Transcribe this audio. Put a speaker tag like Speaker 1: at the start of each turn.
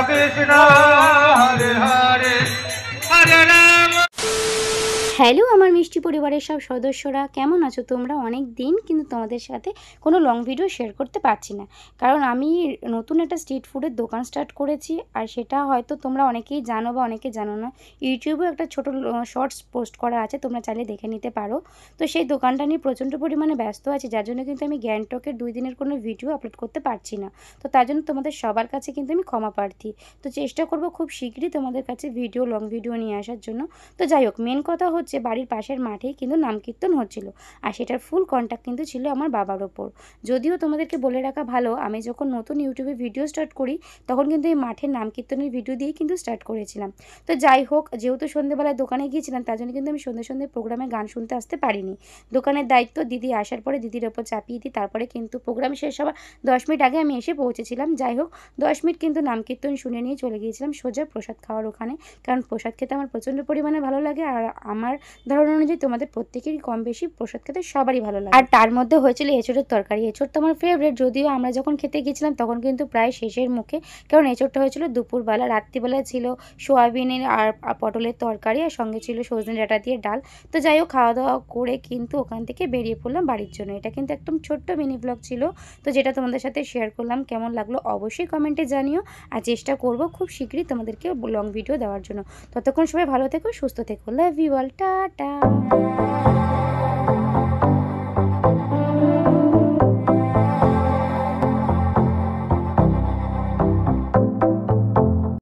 Speaker 1: Krishna Hare Hare Hare Ram.
Speaker 2: Hello আমার মিষ্টি পরিবারের সব সদস্যরা, কেমন আছো তোমরা? অনেক দিন কিন্তু তোমাদের সাথে কোনো লং ভিডিও শেয়ার করতে পারছি না, কারণ আমি নতুন একটা স্ট্রিট ফুডের দোকান স্টার্ট করেছি। আর সেটা হয়তো তোমরা অনেকেই জানো বা অনেকে জানো না। ইউটিউবেও একটা ছোটো শর্টস পোস্ট করা আছে, তোমরা চাইলে দেখে নিতে পারো। তো সেই দোকানটা নিয়ে প্রচণ্ড পরিমাণে ব্যস্ত আছি, যার জন্য কিন্তু আমি গ্যাংটকের 2 দিনের কোনো ভিডিও আপলোড করতে পারছি না। তো তার জন্য তোমাদের সবার কাছে কিন্তু আমি ক্ষমা প্রার্থী। তো চেষ্টা করব খুব শীঘ্রই তোমাদের কাছে লং ভিডিও নিয়ে আসার জন্য। তো যাই হোক, মেন কথা যে বাড়ির পাশের মাঠেই কিন্তু নাম কীর্তন হচ্ছিল, আর সেটার ফুল কন্ট্যাক্ট কিন্তু ছিল আমার বাবার ওপর। যদিও তোমাদেরকে বলে রাখা ভালো, আমি যখন নতুন ইউটিউবে ভিডিও স্টার্ট করি তখন কিন্তু এই মাঠের নাম কীর্তনের ভিডিও দিয়েই কিন্তু স্টার্ট করেছিলাম। তো যাই হোক, যেহেতু সন্ধ্যেবেলায় দোকানে গিয়েছিলাম, তার জন্য কিন্তু আমি সন্ধ্যে প্রোগ্রামে গান শুনতে আসতে পারিনি। দোকানের দায়িত্ব দিদি আসার পরে দিদির ওপর চাপিয়ে দিই, তারপরে কিন্তু প্রোগ্রাম শেষ হওয়ার 10 মিনিট আগে আমি এসে পৌঁছেছিলাম। যাই হোক, 10 মিনিট কিন্তু নাম কীর্তন শুনে নিয়ে চলে গিয়েছিলাম সোজা প্রসাদ খাওয়ার ওখানে, কারণ প্রসাদ খেতে আমার প্রচণ্ড পরিমাণে ভালো লাগে। আর আমার ধারণা অনুযায়ী তোমাদের প্রত্যেকেরই কম বেশি প্রসাদ খেতে সবারই ভালো লাগে। আর তার মধ্যে হয়েছিল এঁচোড়ের তরকারি। এঁচোড় তো আমার ফেভারিট, যদিও আমরা যখন খেতে গিয়েছিলাম তখন কিন্তু প্রায় শেষের মুখে, কারণ এঁচোড়টা হয়েছিল দুপুরবেলা। রাত্রিবেলায় ছিল সোয়াবিনের আর পটলের তরকারি, আর সঙ্গে ছিল সজনে ডাঁটা দিয়ে ডাল। তো যাই হোক, খাওয়া দাওয়া করে কিন্তু ওখান থেকে বেরিয়ে পড়লাম বাড়ির জন্য। এটা কিন্তু একদম ছোট্ট মিনি ব্লগ ছিল, তো যেটা তোমাদের সাথে শেয়ার করলাম। কেমন লাগলো অবশ্যই কমেন্টে জানিও, আর চেষ্টা করব খুব শীঘ্রই তোমাদেরকে লং ভিডিও দেওয়ার জন্য। ততক্ষণ সবাই ভালো থেকো, সুস্থ থেকো। Love you all, tata.